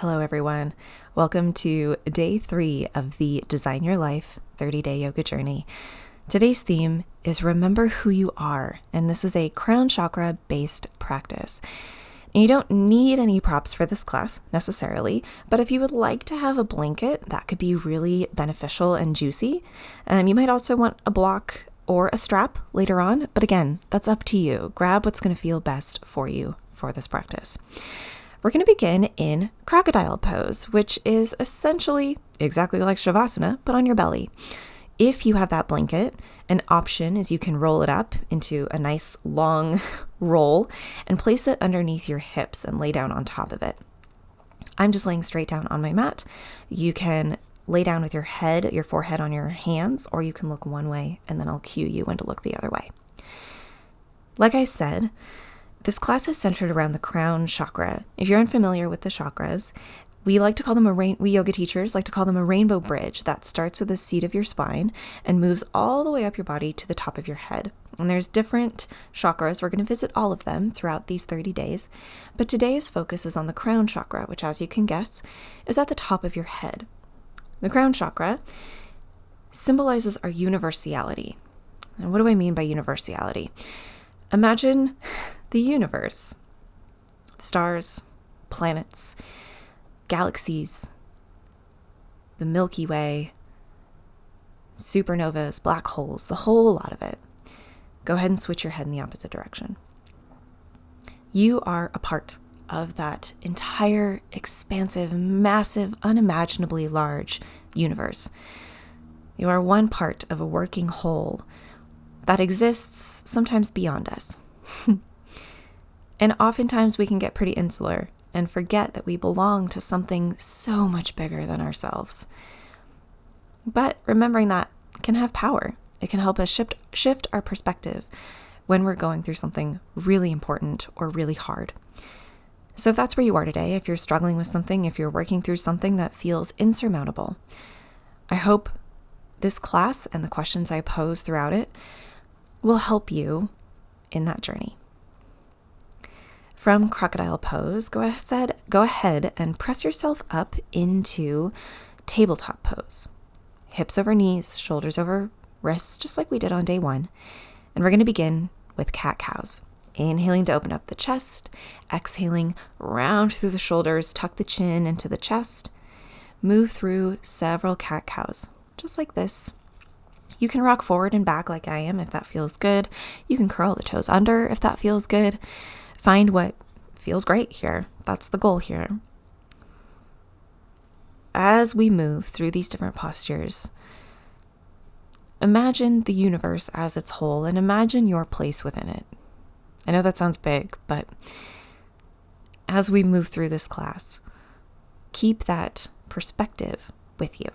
Hello, everyone. Welcome to day 3 of the Design Your Life 30-day yoga journey. Today's theme is Remember Who You Are, and this is a crown chakra based practice. And you don't need any props for this class necessarily, but if you would like to have a blanket, that could be really beneficial and juicy. You might also want a block or a strap later on, but again, that's up to you. Grab what's going to feel best for you for this practice. We're going to begin in crocodile pose, which is essentially exactly like Shavasana, but on your belly. If you have that blanket, an option is you can roll it up into a nice long roll and place it underneath your hips and lay down on top of it. I'm just laying straight down on my mat. You can lay down with your forehead on your hands, or you can look one way and then I'll cue you when to look the other way. Like I said, this class is centered around the crown chakra. If you're unfamiliar with the chakras, we yoga teachers like to call them a rainbow bridge that starts at the seat of your spine and moves all the way up your body to the top of your head. And there's different chakras. We're going to visit all of them throughout these 30 days. But today's focus is on the crown chakra, which, as you can guess, is at the top of your head. The crown chakra symbolizes our universality. And what do I mean by universality? Imagine the universe, stars, planets, galaxies, the Milky Way, supernovas, black holes, the whole lot of it. Go ahead and switch your head in the opposite direction. You are a part of that entire expansive, massive, unimaginably large universe. You are one part of a working whole that exists sometimes beyond us. And oftentimes we can get pretty insular and forget that we belong to something so much bigger than ourselves. But remembering that can have power. It can help us shift our perspective when we're going through something really important or really hard. So if that's where you are today, if you're struggling with something, if you're working through something that feels insurmountable, I hope this class and the questions I pose throughout it will help you in that journey. From crocodile pose, go ahead and press yourself up into tabletop pose. Hips over knees, shoulders over wrists, just like we did on day 1. And we're going to begin with cat-cows. Inhaling to open up the chest, exhaling, round through the shoulders, tuck the chin into the chest. Move through several cat-cows, just like this. You can rock forward and back like I am if that feels good. You can curl the toes under if that feels good. Find what feels great here. That's the goal here. As we move through these different postures, imagine the universe as its whole and imagine your place within it. I know that sounds big, but as we move through this class, keep that perspective with you.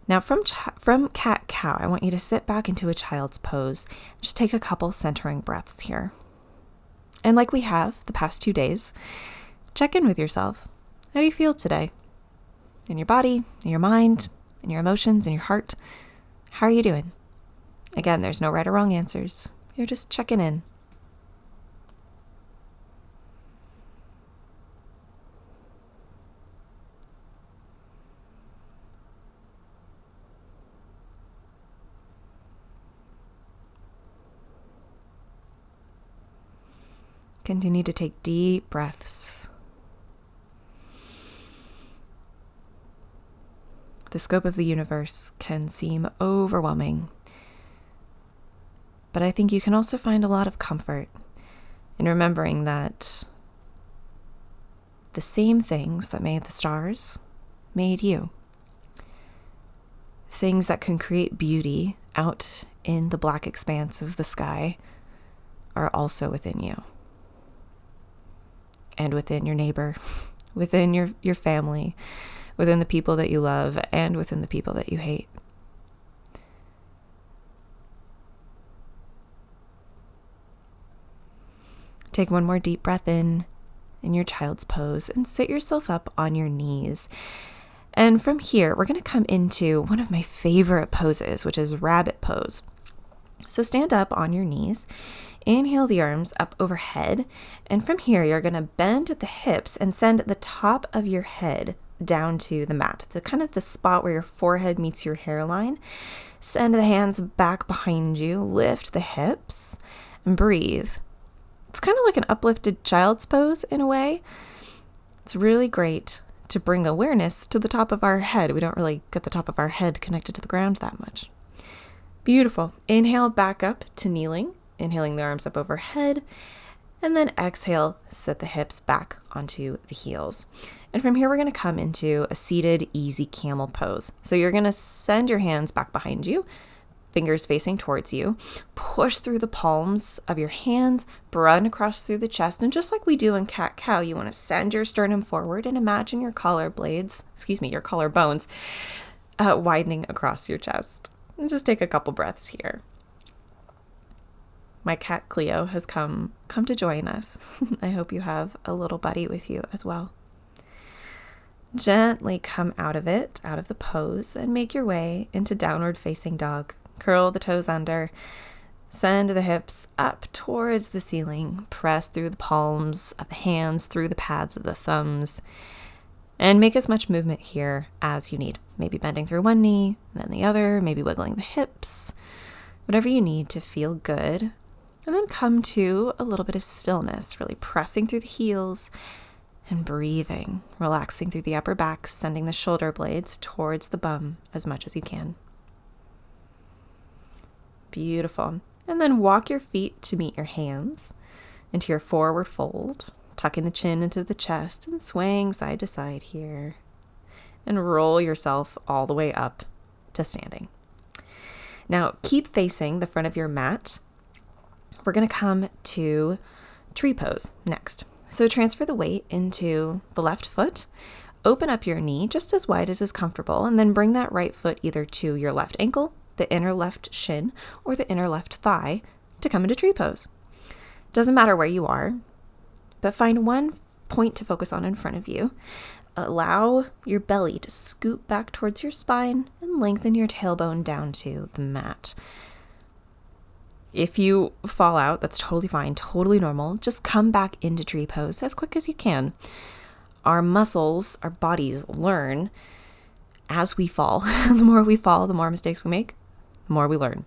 Now from cat-cow, I want you to sit back into a child's pose. Just take a couple centering breaths here. And like we have the past 2 days, check in with yourself. How do you feel today? In your body, in your mind, in your emotions, in your heart? How are you doing? Again, there's no right or wrong answers. You're just checking in. Continue to take deep breaths. The scope of the universe can seem overwhelming, but I think you can also find a lot of comfort in remembering that the same things that made the stars made you. Things that can create beauty out in the black expanse of the sky are also within you. And within your neighbor, within your family, within the people that you love, and within the people that you hate. Take one more deep breath in your child's pose and sit yourself up on your knees. And from here, we're going to come into one of my favorite poses, which is rabbit pose. So stand up on your knees Inhale the arms up overhead. And from here, you're going to bend at the hips and send the top of your head down to the mat, the kind of the spot where your forehead meets your hairline. Send the hands back behind you, lift the hips, and breathe. It's kind of like an uplifted child's pose in a way. It's really great to bring awareness to the top of our head. We don't really get the top of our head connected to the ground that much. Beautiful. Inhale back up to kneeling, inhaling the arms up overhead, and then exhale, set the hips back onto the heels. And from here, we're going to come into a seated, easy camel pose. So you're going to send your hands back behind you, fingers facing towards you, push through the palms of your hands, broaden across through the chest. And just like we do in cat-cow, you want to send your sternum forward and imagine your collarbones widening across your chest. And just take a couple breaths here. My cat Cleo has come to join us. I hope you have a little buddy with you as well. Gently come out of the pose, and make your way into downward facing dog. Curl the toes under, send the hips up towards the ceiling, press through the palms of the hands, through the pads of the thumbs, and make as much movement here as you need. Maybe bending through one knee, then the other, maybe wiggling the hips, whatever you need to feel good. And then come to a little bit of stillness, really pressing through the heels and breathing, relaxing through the upper back, sending the shoulder blades towards the bum as much as you can. Beautiful. And then walk your feet to meet your hands into your forward fold, tucking the chin into the chest and swaying side to side here. And roll yourself all the way up to standing. Now, keep facing the front of your mat. We're going to come to tree pose next. So transfer the weight into the left foot, open up your knee just as wide as is comfortable, and then bring that right foot either to your left ankle, the inner left shin, or the inner left thigh to come into tree pose. Doesn't matter where you are, but find one point to focus on in front of you. Allow your belly to scoot back towards your spine and lengthen your tailbone down to the mat. If you fall out, that's totally fine, totally normal. Just come back into tree pose as quick as you can. Our muscles, our bodies learn as we fall. The more we fall, the more mistakes we make, the more we learn.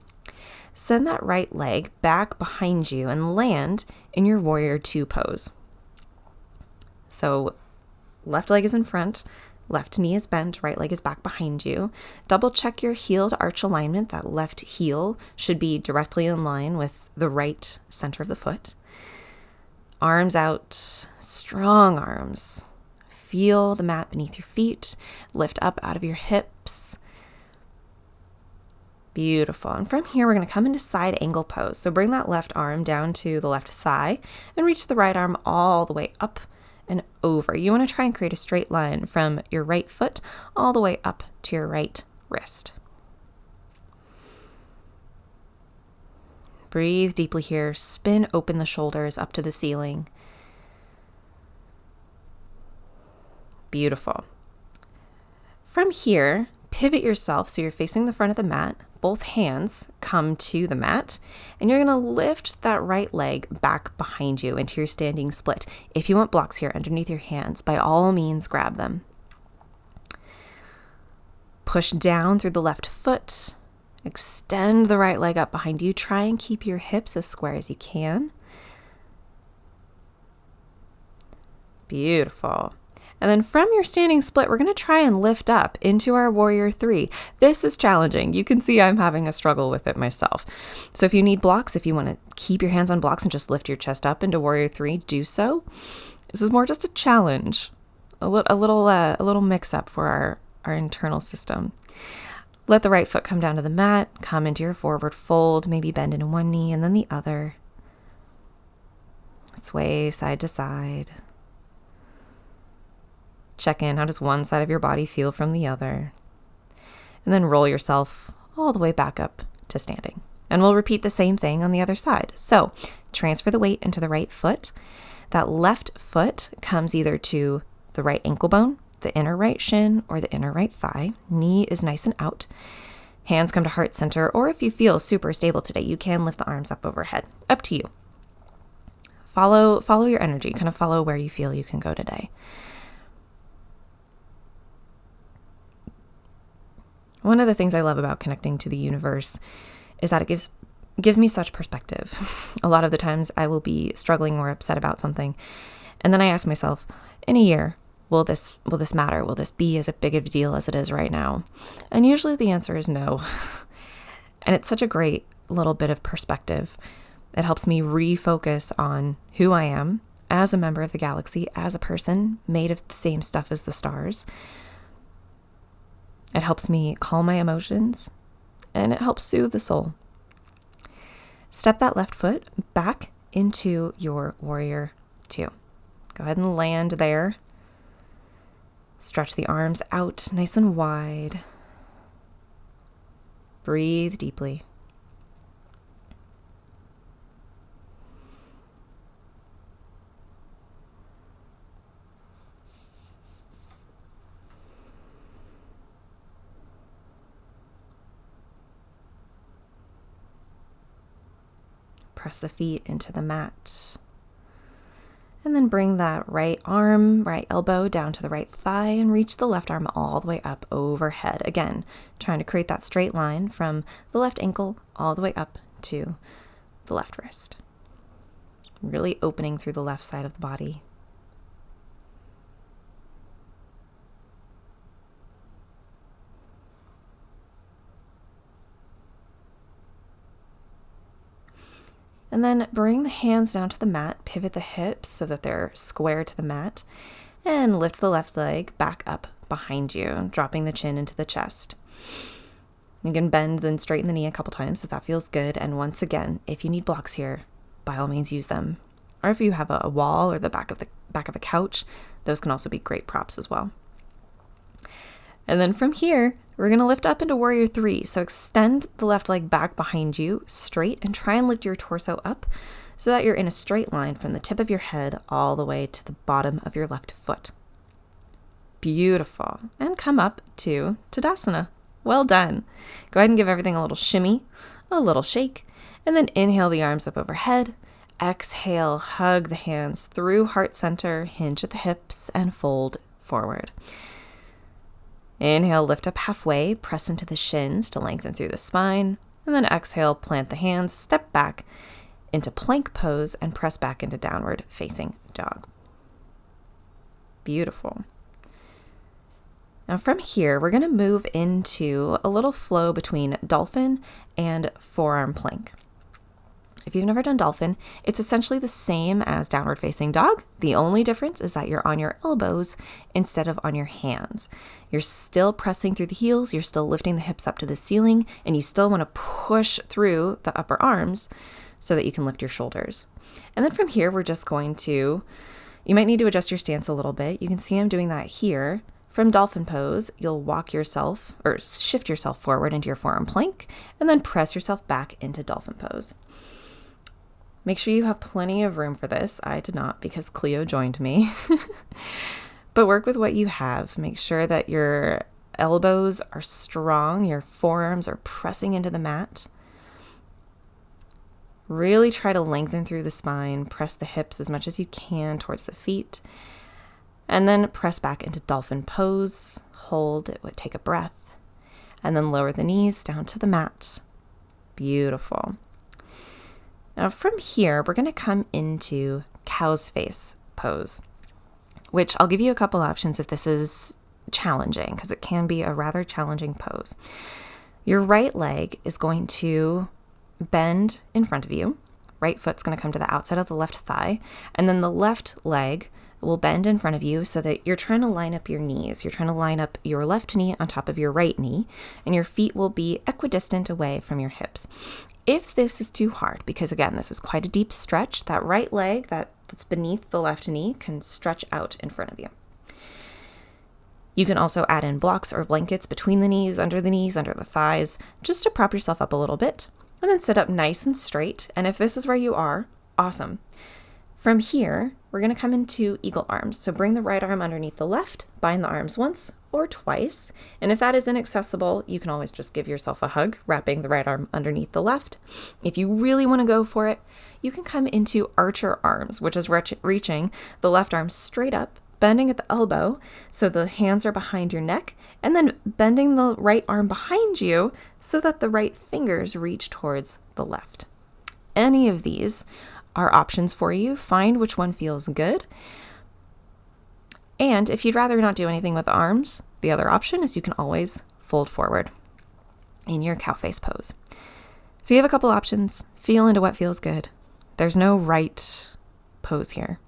Send that right leg back behind you and land in your warrior two pose. So left leg is in front, left knee is bent, right leg is back behind you. Double check your heel to arch alignment. That left heel should be directly in line with the right center of the foot. Arms out, strong arms. Feel the mat beneath your feet. Lift up out of your hips. Beautiful. And from here, we're going to come into side angle pose. So bring that left arm down to the left thigh and reach the right arm all the way up and over. You want to try and create a straight line from your right foot all the way up to your right wrist. Breathe deeply here. Spin open the shoulders up to the ceiling. Beautiful. From here, pivot yourself so you're facing the front of the mat. Both hands come to the mat, and you're going to lift that right leg back behind you into your standing split. If you want blocks here underneath your hands, by all means, grab them. Push down through the left foot. Extend the right leg up behind you. Try and keep your hips as square as you can. Beautiful. And then from your standing split, we're going to try and lift up into our warrior three. This is challenging. You can see I'm having a struggle with it myself. So if you need blocks, if you want to keep your hands on blocks and just lift your chest up into warrior three, do so. This is more just a challenge, a little mix up for our internal system. Let the right foot come down to the mat, come into your forward fold, maybe bend into one knee and then the other. Sway side to side. Check in, how does one side of your body feel from the other? And then roll yourself all the way back up to standing. And we'll repeat the same thing on the other side. So transfer the weight into the right foot. That left foot comes either to the right ankle bone, the inner right shin, or the inner right thigh. Knee is nice and out. Hands come to heart center, or if you feel super stable today, you can lift the arms up overhead. Up to you. Follow your energy, kind of follow where you feel you can go today. One of the things I love about connecting to the universe is that it gives me such perspective. A lot of the times I will be struggling or upset about something, and then I ask myself, in a year, will this matter? Will this be as big of a deal as it is right now? And usually the answer is no. And it's such a great little bit of perspective. It helps me refocus on who I am as a member of the galaxy, as a person made of the same stuff as the stars. It helps me calm my emotions, and it helps soothe the soul. Step that left foot back into your warrior 2. Go ahead and land there. Stretch the arms out nice and wide. Breathe deeply. Press the feet into the mat. And then bring that right arm, right elbow down to the right thigh and reach the left arm all the way up overhead. Again, trying to create that straight line from the left ankle all the way up to the left wrist. Really opening through the left side of the body. And then bring the hands down to the mat, pivot the hips so that they're square to the mat, and lift the left leg back up behind you, dropping the chin into the chest. You can bend, then straighten the knee a couple times if that feels good. And once again, if you need blocks here, by all means use them. Or if you have a wall or the back of a couch, those can also be great props as well. And then from here, we're going to lift up into warrior 3. So extend the left leg back behind you straight and try and lift your torso up so that you're in a straight line from the tip of your head all the way to the bottom of your left foot. Beautiful. And come up to Tadasana. Well done. Go ahead and give everything a little shimmy, a little shake, and then inhale the arms up overhead. Exhale, hug the hands through heart center, hinge at the hips, and fold forward. Inhale, lift up halfway, press into the shins to lengthen through the spine, and then exhale, plant the hands, step back into plank pose, and press back into downward facing dog. Beautiful. Now from here, we're going to move into a little flow between dolphin and forearm plank. If you've never done dolphin, it's essentially the same as downward facing dog. The only difference is that you're on your elbows instead of on your hands. You're still pressing through the heels, you're still lifting the hips up to the ceiling, and you still want to push through the upper arms so that you can lift your shoulders. And then from here, we're just going to, you might need to adjust your stance a little bit. You can see I'm doing that here. From dolphin pose, you'll walk yourself or shift yourself forward into your forearm plank and then press yourself back into dolphin pose. Make sure you have plenty of room for this. I did not because Cleo joined me. But work with what you have. Make sure that your elbows are strong, your forearms are pressing into the mat. Really try to lengthen through the spine, press the hips as much as you can towards the feet, and then press back into dolphin pose. Hold it, take a breath, and then lower the knees down to the mat. Beautiful. Now from here, we're going to come into cow's face pose, which I'll give you a couple options if this is challenging, because it can be a rather challenging pose. Your right leg is going to bend in front of you. Right foot's going to come to the outside of the left thigh, and then the left leg will bend in front of you so that you're trying to line up your knees. You're trying to line up your left knee on top of your right knee, and your feet will be equidistant away from your hips. If this is too hard, because again, this is quite a deep stretch, that right leg that's beneath the left knee can stretch out in front of you. You can also add in blocks or blankets between the knees, under the thighs, just to prop yourself up a little bit, and then sit up nice and straight. And if this is where you are, awesome. From here, we're going to come into eagle arms. So bring the right arm underneath the left, bind the arms once or twice. And if that is inaccessible, you can always just give yourself a hug, wrapping the right arm underneath the left. If you really want to go for it, you can come into archer arms, which is reaching the left arm straight up, bending at the elbow so the hands are behind your neck, and then bending the right arm behind you so that the right fingers reach towards the left. Any of these are options for you. Find which one feels good. And if you'd rather not do anything with the arms, the other option is you can always fold forward in your cow face pose. So you have a couple options. Feel into what feels good. There's no right pose here.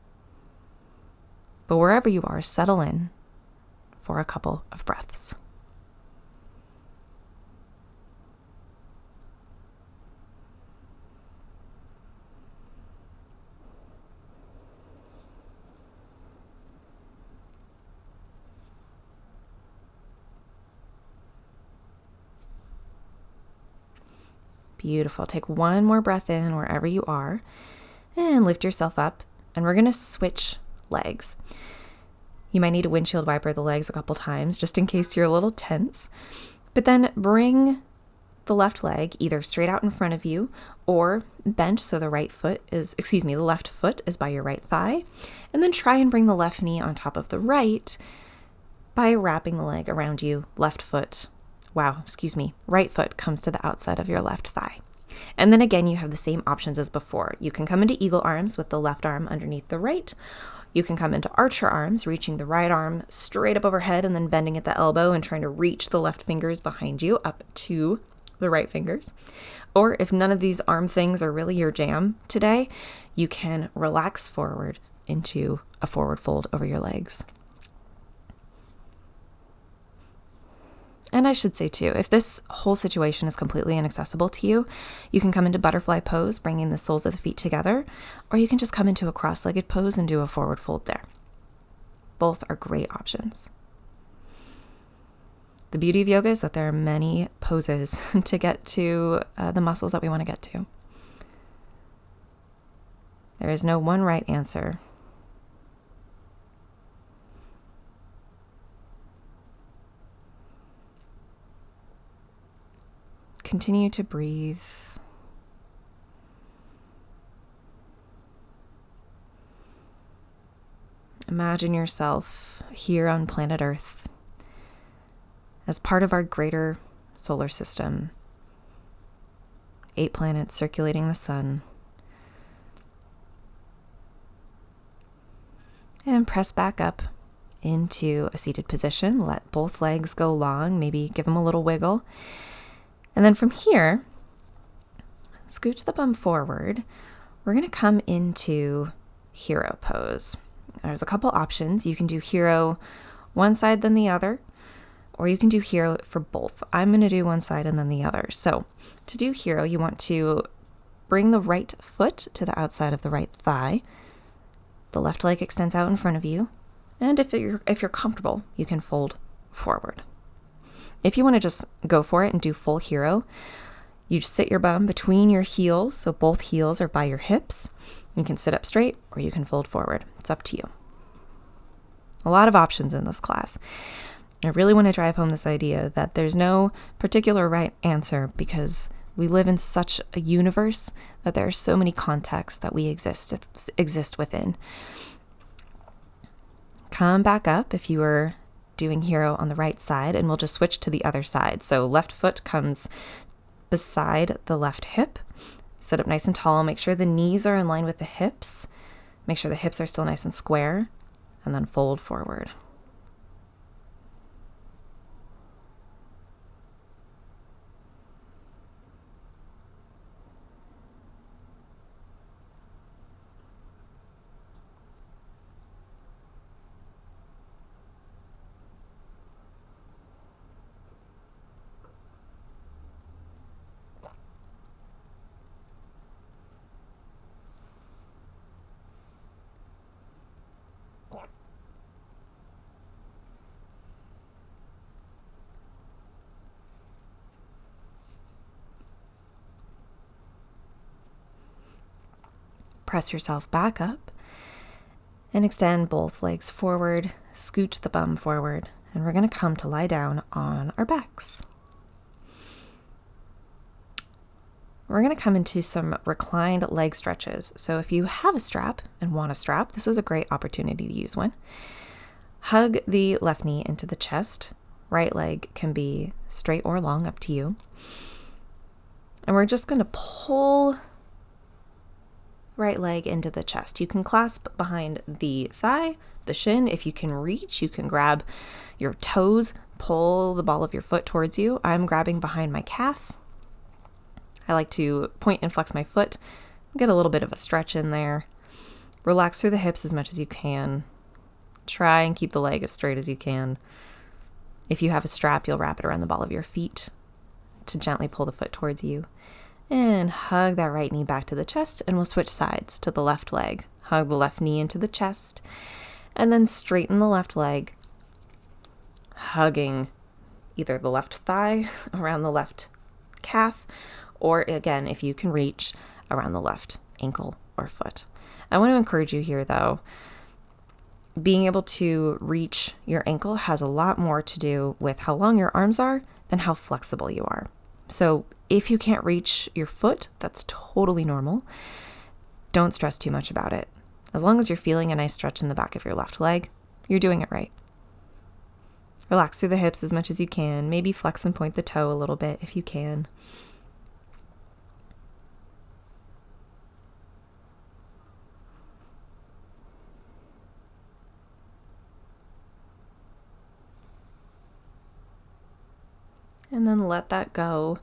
But wherever you are, settle in for a couple of breaths. Beautiful. Take one more breath in wherever you are and lift yourself up. And we're going to switch legs. You might need to windshield wiper the legs a couple times just in case you're a little tense. But then bring the left leg either straight out in front of you or bent so the left foot is by your right thigh. And then try and bring the left knee on top of the right by wrapping the leg around you, right foot comes to the outside of your left thigh. And then again, you have the same options as before. You can come into eagle arms with the left arm underneath the right. You can come into archer arms, reaching the right arm straight up overhead and then bending at the elbow and trying to reach the left fingers behind you up to the right fingers. Or if none of these arm things are really your jam today, you can relax forward into a forward fold over your legs. And I should say too, if this whole situation is completely inaccessible to you, you can come into butterfly pose, bringing the soles of the feet together, or you can just come into a cross-legged pose and do a forward fold there. Both are great options. The beauty of yoga is that there are many poses to get to the muscles that we want to get to. There is no one right answer. Continue to breathe. Imagine yourself here on planet Earth as part of our greater solar system. 8 planets circulating the sun. And press back up into a seated position. Let both legs go long, maybe give them a little wiggle. And then from here, scooch the bum forward. We're going to come into hero pose. There's a couple options. You can do hero one side then the other, or you can do hero for both. I'm going to do one side and then the other. So to do hero, you want to bring the right foot to the outside of the right thigh. The left leg extends out in front of you. And if you're comfortable, you can fold forward. If you want to just go for it and do full hero, you just sit your bum between your heels, so both heels are by your hips. You can sit up straight or you can fold forward. It's up to you. A lot of options in this class. I really want to drive home this idea that there's no particular right answer because we live in such a universe that there are so many contexts that we exist within. Come back up if you are doing hero on the right side, and we'll just switch to the other side. So left foot comes beside the left hip. Sit up nice and tall. Make sure the knees are in line with the hips. Make sure the hips are still nice and square, and then fold forward. Press yourself back up And extend both legs forward, scooch the bum forward, and we're going to come to lie down on our backs. We're going to come into some reclined leg stretches. So if you have a strap and want a strap, this is a great opportunity to use one. Hug the left knee into the chest. Right leg can be straight or long, up to you. And we're just going to pull right leg into the chest. You can clasp behind the thigh, the shin. If you can reach, you can grab your toes, pull the ball of your foot towards you. I'm grabbing behind my calf. I like to point and flex my foot, get a little bit of a stretch in there. Relax through the hips as much as you can. Try and keep the leg as straight as you can. If you have a strap, you'll wrap it around the ball of your feet to gently pull the foot towards you. And hug that right knee back to the chest, and we'll switch sides to the left leg. Hug the left knee into the chest, and then straighten the left leg, hugging either the left thigh around the left calf, or again, if you can reach, around the left ankle or foot. I want to encourage you here, though. Being able to reach your ankle has a lot more to do with how long your arms are than how flexible you are. So if you can't reach your foot, that's totally normal. Don't stress too much about it. As long as you're feeling a nice stretch in the back of your left leg, you're doing it right. Relax through the hips as much as you can. Maybe flex and point the toe a little bit if you can. And then let that go.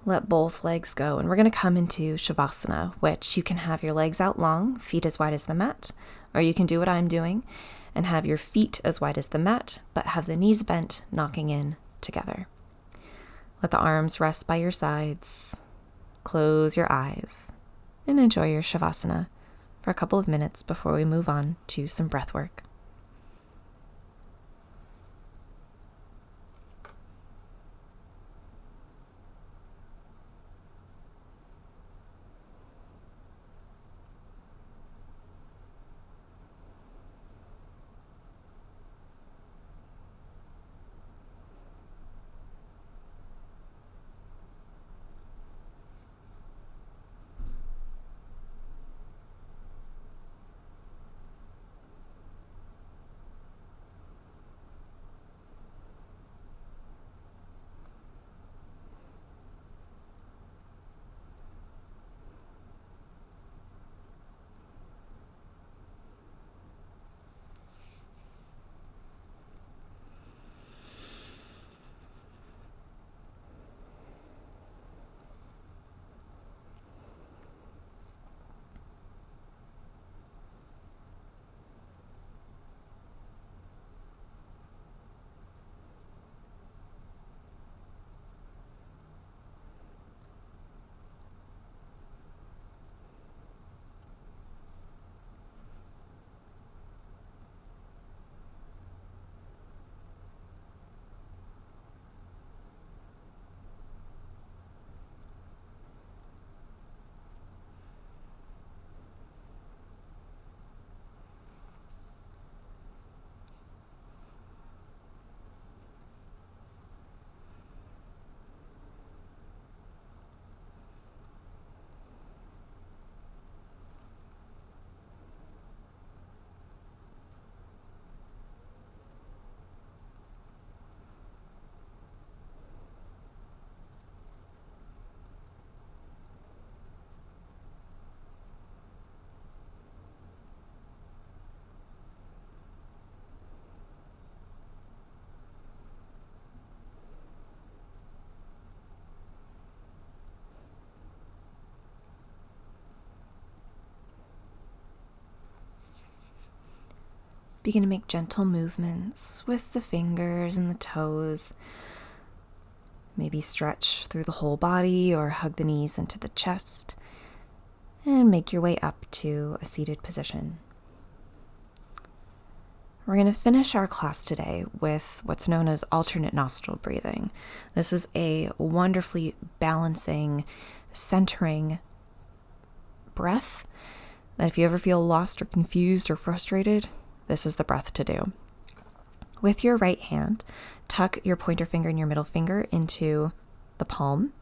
Let both legs go. And we're going to come into Shavasana, which you can have your legs out long, feet as wide as the mat, or you can do what I'm doing and have your feet as wide as the mat, but have the knees bent, knocking in together. Let the arms rest by your sides. Close your eyes and enjoy your Shavasana for a couple of minutes before we move on to some breath work. Begin to make gentle movements with the fingers and the toes. Maybe stretch through the whole body or hug the knees into the chest. And make your way up to a seated position. We're going to finish our class today with what's known as alternate nostril breathing. This is a wonderfully balancing, centering breath that if you ever feel lost or confused or frustrated, this is the breath to do. With your right hand, tuck your pointer finger and your middle finger into the palm.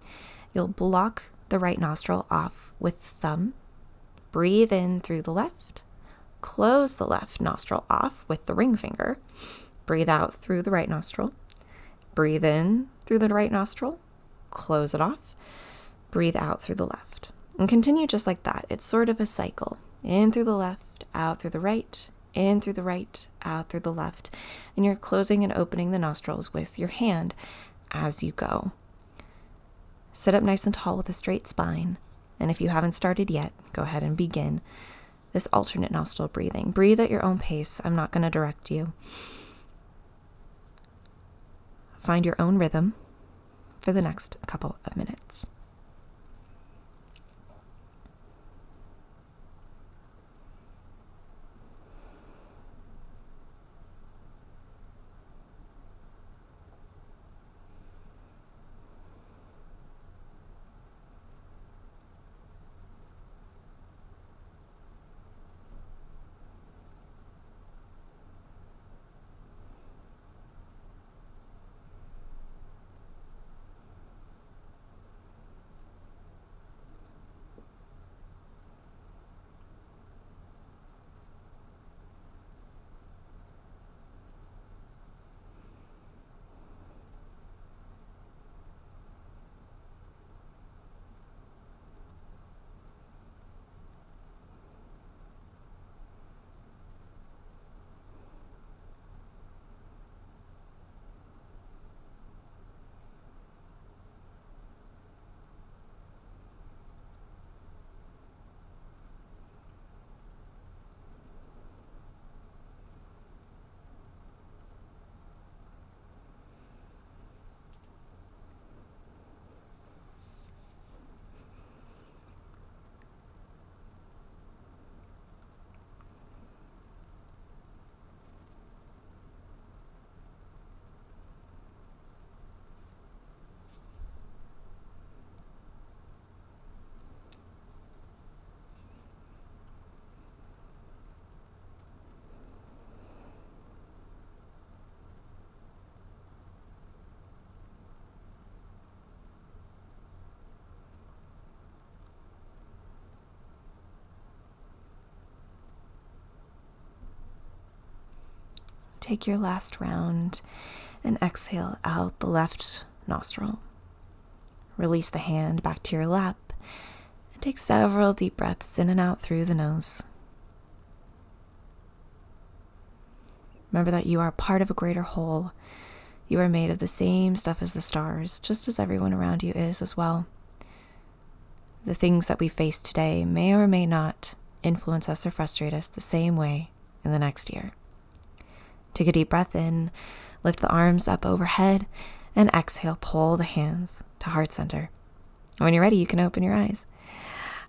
You'll block the right nostril off with the thumb. Breathe in through the left. Close the left nostril off with the ring finger. Breathe out through the right nostril. Breathe in through the right nostril. Close it off. Breathe out through the left. And continue just like that. It's sort of a cycle. In through the left, out through the right, in through the right, out through the left. And you're closing and opening the nostrils with your hand as you go. Sit up nice and tall with a straight spine. And if you haven't started yet, go ahead and begin this alternate nostril breathing. Breathe at your own pace. I'm not going to direct you. Find your own rhythm for the next couple of minutes. Take your last round and exhale out the left nostril. Release the hand back to your lap and take several deep breaths in and out through the nose. Remember that you are part of a greater whole. You are made of the same stuff as the stars, just as everyone around you is as well. The things that we face today may or may not influence us or frustrate us the same way in the next year. Take a deep breath in, lift the arms up overhead, and exhale, pull the hands to heart center. When you're ready, you can open your eyes.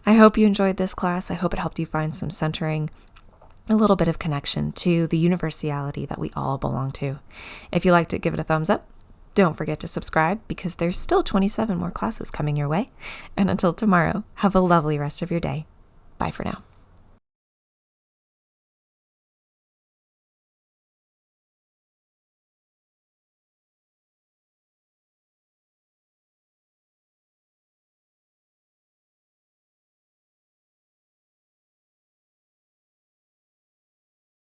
I hope you enjoyed this class. I hope it helped you find some centering, a little bit of connection to the universality that we all belong to. If you liked it, give it a thumbs up. Don't forget to subscribe because there's still 27 more classes coming your way. And until tomorrow, have a lovely rest of your day. Bye for now.